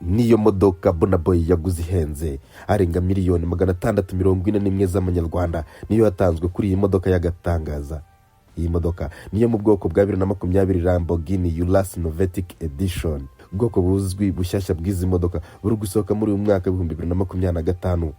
niyo modoka Burna Boy yaguze ihenze arenga miliyoni 641 z'amanyarwanda niyo yatanzwe kuri iyi modoka y'agatangaza. Iyi modoka niyo mu bwoko bwa 2020 Lamborghini Urus Novetic Edition, ubwoko buzwi bushyashya bw'izi modoka buri gusohoka muri uyu mwaka 2025,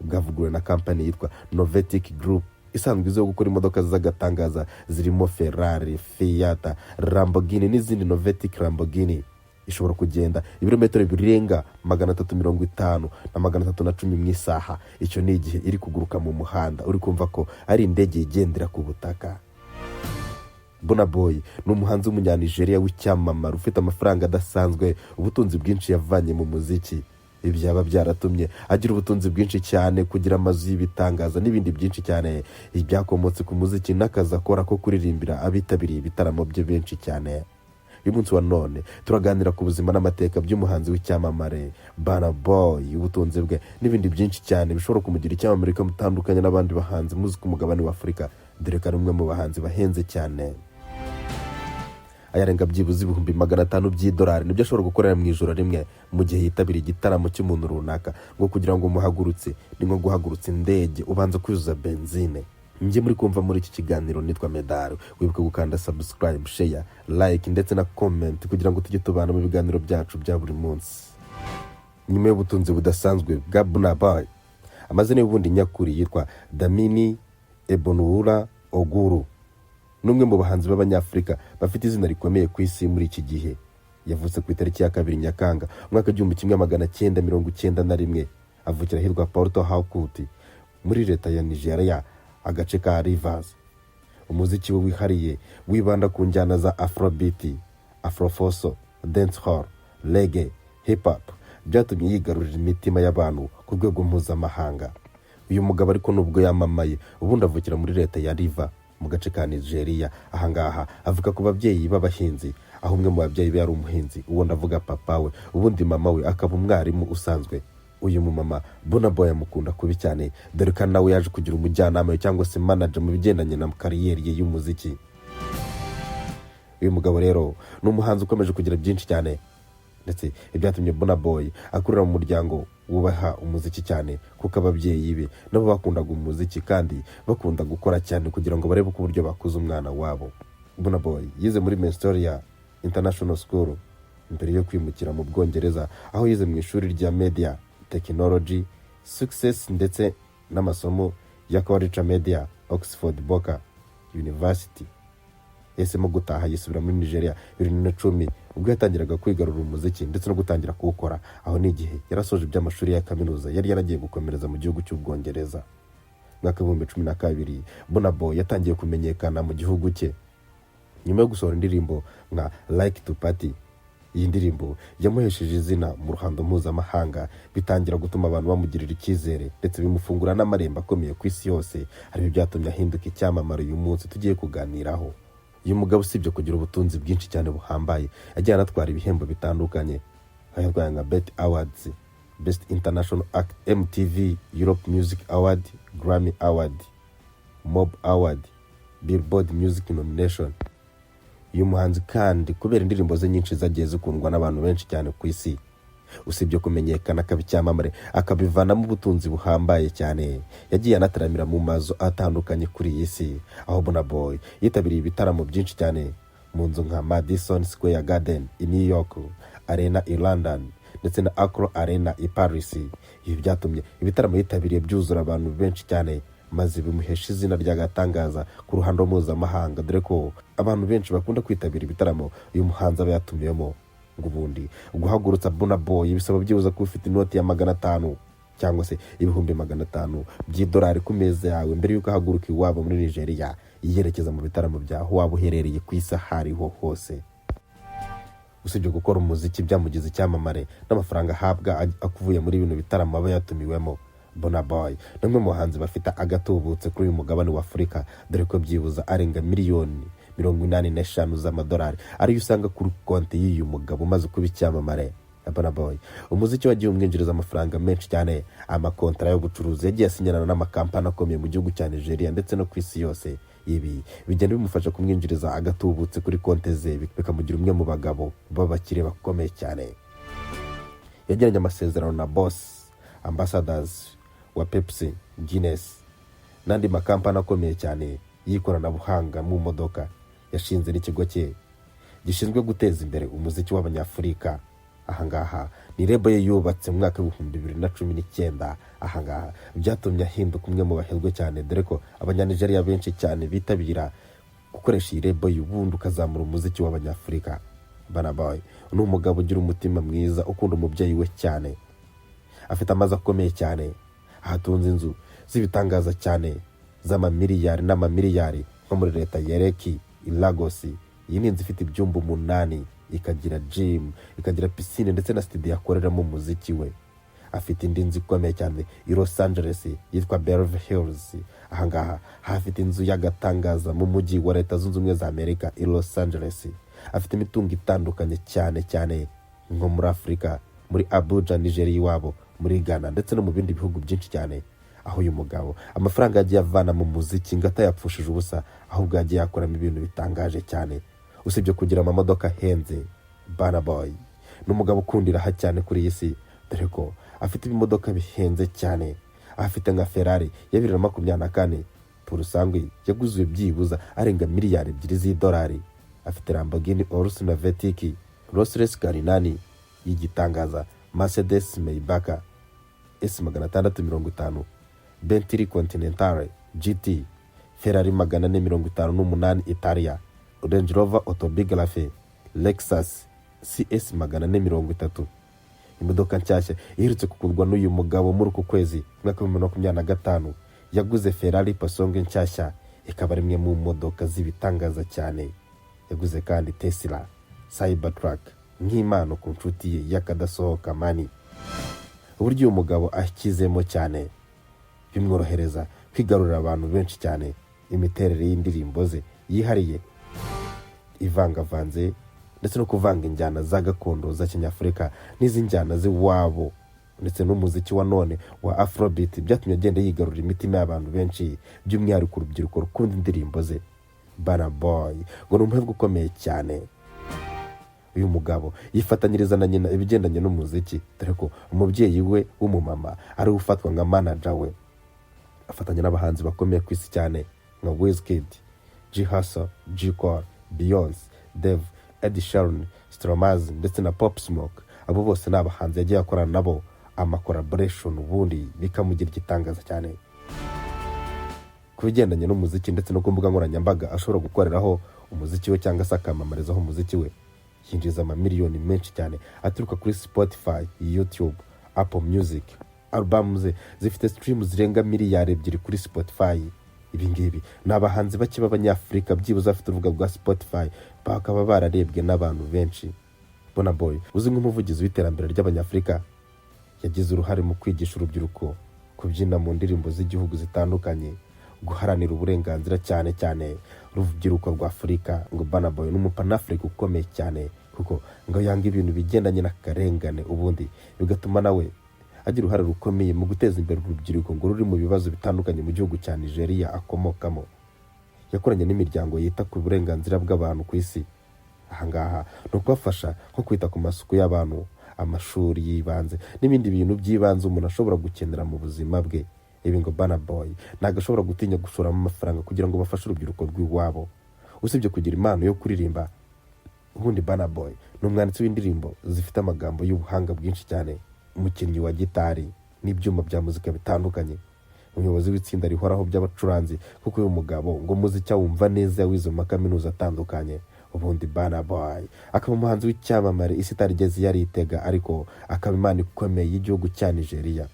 bwavuguruwe na kampani yitwa Novetic Group isanzwe izo gukora imodoka z'agatangaza zirimo Ferrari, Fiat, Lamborghini n'izindi. Novetic Lamborghini ishobora kugenda ibirometero birenga 350 na 310 mu isaha. Icyo ni igihe iri kuguruka mu muhanda, uri kumva ko ari indege igendera ku butaka. Burna Boy ni umuhanzi w'umunyanigeriya w'icyamamare ufite amafaranga adasanzwe, ubutunzi bwinshi yavanye mu muziki. Ibi byaba byaratumye agira ubutunzi bwinshi cyane, kugira amazu y'ibitangaza n'ibindi byinshi cyane ibyakomotse ku muziki n'akazi akora ko kuririmbira abitabiriye ibitaramo bye benshi cyane. Uyu munsi wa none turaganira ku buzima n'amateka by'umuhanzi w'icyamamare Burna Boy, ubutunzi bwe n'ibindi byinshi cyane bishobora kumugira icyamamare kamutandukanye n'abandi bahanzi muzi ku mugabane wa Afurika, dore ko ari umwe mu bahanzi bahenze cyane. Ayarenga byibuze $500 by'idolari nibyo ashobora gukorera mu ijoro rimwe mu gihe yitabiriye igitaramo cy'umuntu runaka. Ngo kugira ngo umuhagurutse ni nko guhagurutsa indege ubanza kwuzuza benzine. Njye muri kumva muri iki kiganiro nitwa Medal. Wibuke gukanda subscribe, share, like ndetse na comment kugira ngo tujye tubana mu biganiro byacu bya buri munsi. Nyuma y'ubutunzi budasanzwe bwa Burna Boy, amazina y'ubundi nyakuri yitwa Dlamini Ebonwura Oguru. Numwe mu bahanzi b'Abanyafrika bafite izina rikomeye ku isi muri iki gihe. Yavutse ku itariki ya 2 Nyakanga umwaka 1991, avukira hirwa Port Harcourt muri leta ya Nigeria, agace ka Rivers. Umuziki we wihariye wibanda ku njyana za Afrobeat, Afrofoso, Dancehall, Reggae, Hip Hop byatumye yigarurira imitima y'abantu ku rwego mpuzamahanga. Uyu mugabo ariko nubwo yamamaye ubundi avukira muri leta ya Rivers mu gace ka Nigeria. Ahangaha avuga ku babyeyi b'abahinzi, aho umwe mu babyeyi be yari umuhinzi, uwo ndavuga papa we, ubundi mama we akaba umwarimu usanzwe. Uyu mu mama Burna Boy amukunda kubi cyane, dore ko nawe yaje kugira umujyanama cyangwa se manager mu bigendanye na kariyeri ye y'umuziki. Uyu mugabo rero ni umuhanzi ukomeje kugira byinshi cyane, ndetse ibyatumye Burna Boy akurira mu muryango wubaha umuziki cyane, kuko ababyeyi be nabo bakundaga umuziki kandi bakunda gukora cyane kugira ngo barebe uko uburyo bakuza umwana wabo. Burna Boy yize muri Manchester International School mbere yo kwimukira mu Bwongereza, aho yize mu ishuri rya Media Technology Success ndetse n'amasomo ya College Media Oxford Boca University. Yahisemo gutaha yisubira muri Nigeria 2010 ubwo yatangiraga kwigarurira umuziki ndetse no gutangira kuwukora. Aho ni igihe yarasoje iby'amashuri ya kaminuza yari yaragiye gukomereza mu gihugu cy'Ubwongereza. Mwaka 2012 Burna Boy yatangiye kumenyekana mu gihugu cye nyuma yo gusohora indirimbo nka Like to Party. Iyi ndirimbo yamuhesheje izina mu ruhando mpuzamahanga, bitangira gutuma abantu bamugirira icyizere ndetse bimufungura n'amarembo akomeye ku isi yose. Hari byatumye ahinduka icyamamare uyu munsi tugiye kuganiraho. Uyu mugabo usibye kugira ubutunzi bwinshi cyane buhambaye, yagiye anatwara ibihembo bitandukanye, ayatwaye nka BET Awards, Best International Act, MTV Europe Music Award, Grammy Award, Mob Award, Billboard Music Nomination. Uyu muhanzi kandi kubera indirimbo ze nyinshi zagiye zikundwa n'abantu benshi cyane ku isi, usibye kumenyekana akabicyamamare akabivanamo ubutunzi buhambaye cyane, yagiye anataramira mu mazu atandukanye kuri iyi si. Aho Burna Boy yitabiriye ibitaramo byinshi cyane mu nzu nka Madison Square Garden i New York, Arena i London ndetse na Accra Arena i Paris. Ibi byatumye ibitaramo yitabiriye byuzura abantu benshi cyane, maze bimuhesha izina ry'agatangaza ku ruhando mpuzamahanga, dore ko abantu benshi bakunda kwitabira ibitaramo uyu muhanzi aba yatumiyemo. Ngo ubundi guhagurutsa Burna Boy bisaba byibuza ko ufite inoti ya 500 cyangwa se $500 by'idolari ku meza yawe mbere yuko ahaguruka iwabo muri Nigeria yerekeza mu bitaramo byaho waba uherereye ku isi hariho hose. Usibye gukora umuziki byamugize icyamamare n'amafaranga ahabwa akuvuye muri bino bitaramo aba yatumiwemo, Burna Boy ni umwe mu bahanzi bafite agatubutse kuri uyu mugabane wa Afurika, dore ko byibuza arenga miliyoni 85 z'amadolari ariyo usanga kuri konti y'uyu mugabo umaze kuba icyamamare. Burna Boy umuziki wagiye umwinjiriza amafaranga menshi cyane. Amakontra y'ubucuruzi yagiye asinyana n'amakampani akomeye mu gihugu cya Nigeria ndetse no ku isi yose. Ibi bigenda bimufasha kumwinjiriza agatubutse kuri konti ze, bikamugira umwe mu bagabo b'abakire bakomeye cyane. yagiranye amasezerano na Boss Ambassadors wa Pepsi, Guinness n'andi makampani akomeye cyane y'ikoranabuhanga mu modoka. Yashinze n'ikigo cye gishinzwe guteza imbere umuziki w'abanyafurika. Ahangaha ni label ye yubatse mu mwaka wa 2019. Ahangaha byatumye ahinduka umwe mu bahezwe cyane, dore ko abanyanigeria benshi cyane bitabira gukoresha iyi label y'ubundi ukazamura umuziki w'abanyafurika. Burna Boy ni umugabo ugira umutima mwiza, ukunda umubyeyi we cyane, afite amazi akomeye cyane, ahatunze inzu z'ibitangaza cyane z'amamiliyari n'amamiliyari nko muri leta ya Lekki i Lagos. Iyi ni inzu ifite ibyumba 8, ikagira gym, ikagira piscine ndetse na studio akoreramo umuziki we. Afite indi nzu ikomeye cyane i Los Angeles yitwa Beverly Hills. Ahangaha hafite inzu y'agatangaza mu mujyi wa Leta Zunze Ubumwe za Amerika i Los Angeles. Afite imitungo itandukanye cyane nko muri Afrika, muri Abuja Nigeria iwabo, muri Ghana ndetse no mu bindi bihugu byinshi cyane. Aho uyu mugabo amafaranga yagiye avana mu muziki ngo atayapfushije ubusa, ahubwo yagiye akoramo ibintu bitangaje cyane. Usibye kugira amamodoka ahenze, Burna Boy ni umugabo ukundira ha cyane kuri iyi si, dore ko afite ibimodoka bihenze cyane. Afite nka Ferrari ya 2024 purusanzwe yaguzuye byibuza arenga miliyari 2 z'idolari. Afite Lamborghini Urus na Matic, Rolls-Royce Carinani y'igitangaza, Mercedes Maybach S650, Bentley Continental GT, Ferrari 458 Italia, Range Rover Autobiography, Lexus CS 430. Imodoka nshyashya iherutse kugurwa n'uyu mugabo muri uku kwezi mwaka wa 2025 yaguze Ferrari Pasonge nshyashya, ikaba rimwe mu modoka z'ibitangaza cyane. Yaguze kandi Tesla Cybertruck nk'impano ku nshuti ye y'akadasohoka Mani. Uburyo uyu mugabo akizemo cyane bimworohereza kwigarurira abantu benshi cyane. Imiterere y'indirimbo ze yihariye ivangavanze ndetse no kuvanga injyana za gakondo za Kinyafurika n'izi njyana z'iwabo ndetse n'umuziki wa none wa Afrobeat byatumye agenda yigarurira imitima y'abantu benshi, by'umwihariko urubyiruko rukunda indirimbo ze. Burna Boy ngo ni umuhebwe ukomeye cyane. Uyu mugabo yifatanyiriza na nyina ibigendanye n'umuziki, dore ko umubyeyi we w'umumama ari ufatwa nka manager we. Afatanya n'abahanzi bakomeye ku isi cyane nka Wizkid, G Hustle, J Cole, Beyonce, Dave, Ed Sheeran, Stromae ndetse na Pop Smoke. Abo bose ni abahanzi yagiye akorana nabo ama collaboration, ubundi bikamugira igitangaza cyane ku bigendanye n'umuziki ndetse no ku mbuga nkoranyambaga ashobora gukoreraho umuziki we cyangwa se akamamarizaho umuziki we. Yinjiza amamiliyoni menshi cyane aturuka kuri Spotify, YouTube, Apple Music. Album ze zifite streams zirenga miliyari 2 kuri Spotify. Ibi ngibi ni abahanzi bake b'abanyafurika byibuze afite urubuga rwa Spotify bakaba bararebwe n'abantu benshi. Burna Boy uzi nk'umuvugizi w'iterambere ry'abanyafurika yagize uruhare mu kwigisha urubyiruko kubyina mu ndirimbo z'igihugu zitandukanye, guharanira uburenganzira cyane urubyiruko rwa Afurika. Ngo Burna Boy n'umupanafrika ukomeye cyane kuko ngo yanga ibintu bigendanye n'akarengane, ubundi bigatuma nawe agira uruhare rukomeye mu guteza imbere urubyiruko ngo ruri mu bibazo bitandukanye mu gihugu cya Nigeria akomokamo. Yakoranye n'imiryango yita ku burenganzira bw'abantu ku isi. Ahangaha no kubafasha nko kwita ku masuku y'abantu, amashuri yibanze n'ibindi bintu by'ibanze umuntu ashobora gukenera mu buzima bwe. Ibi ngo Burna Boy ntago ashobora gutinya gushoramo amafaranga kugira ngo bafashe urubyiruko rw'iwabo. Usibye kugira impano yo kuririmba, ubundi Burna Boy ni umwanditsi w'indirimbo zifite amagambo y'ubuhanga bwinshi cyane, umukinnyi wa gitari n'ibyuma bya muzika bitandukanye, umuyobozi w'itsinda rihoraho by'abacuranzi kuko uyu mugabo ngo muziki wumva neza wize mu kaminuza atandukanye. Ubundi Burna Boy akaba umuhanzi w'icyamamare isi itarigeze yaritega, ariko akaba imana ikomeye y'igihugu cya Nigeria.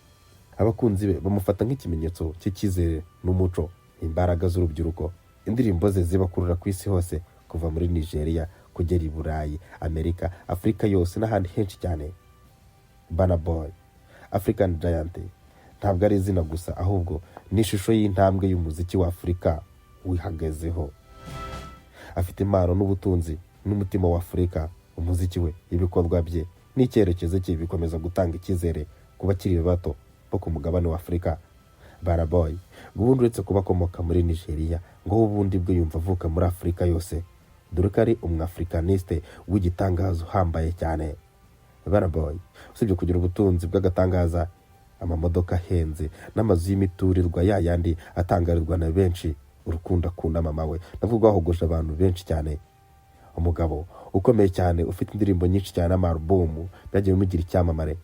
Abakunzi be bamufata nk'ikimenyetso cy'icyizere n'umuco, imbaraga z'urubyiruko. Indirimbo ze zibakurura ku isi hose, kuva muri Nigeria kugera i Burayi, Amerika, Afrika yose n'ahandi henshi cyane. Burna Boy African Giant ntabwo ari izina gusa, ahubwo ni ishusho y'intambwe y'umuziki wa Afurika wihagazeho. Afite impano n'ubutunzi n'umutima wa Afurika. Umuziki we, ibikorwa bye n'icyerekezo cye bikomeza gutanga icyizere ku bakiri bato bo ku mugabane wa Afurika. Burna Boy ubundi uretse kuba akomoka muri Nigeria, ngo ubundi bwe yumva avuka muri Afurika yose, dore ko ari umwafrikaniste w'igitangazo uhambaye cyane. Burna Boy usibye kugira ubutunzi bw'agatangaza, amamodoka ahenze n'amazu y'imiturirwa yayandi atangarizwa na benshi, urukundo akunda mama we nabwo rwahogoje abantu benshi cyane. Umugabo ukomeye cyane ufite indirimbo nyinshi cyane n'amarubumu byagiye bimugira icyamamare.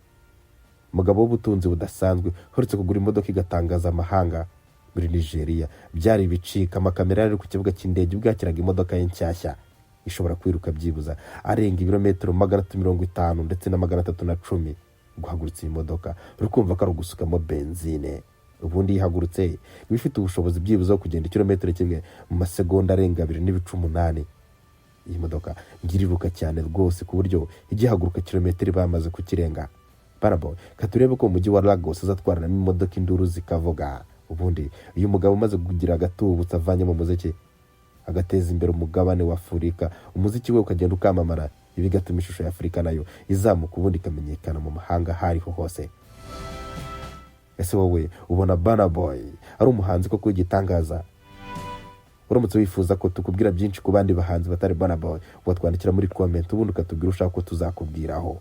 Umugabo w'ubutunzi budasanzwe uretse kugura imodoka igatangaza amahanga. Muri Nigeria byari bicika, amakamera yari ku kibuga cy'indege bwakiraga imodoka ye nshyashya ishobora kwiruka byibuza arenga ibirometero 350 ndetse na 310. Guhagurutsa iyi modoka urukumva ko ari ugusukamo benzine. Ubundi ihagurutse ibifite ubushobozi byibuza kugenda kilometero kimwe mu masegonda arenga 2.8. Iyi modoka ngiriruka cyane rwose ku buryo igihaguruka kilometero bamaze kukirenga. Burna Boy katurebe ko mu mujyi wa Lagos azatwarana n'imodoka induru zikavuga. Ubundi uyu mugabo umaze kugira agatubutse avanye mu muziki agateza imbere umugabane wa Afurika, umuziki we ukagenda ukamamara, ibi bigatuma ishusho ya Afurika nayo izamuka ubundi ikamenyekana mu mahanga hariho hose. Ese wowe ubona Burna Boy ari umuhanzi koko w'igitangaza? Uramutse wifuza ko tukubwira byinshi ku bandi bahanzi batari Burna Boy, watwandikira muri comment ubundi ukatubwira ushaka ko tuzakubwiraho.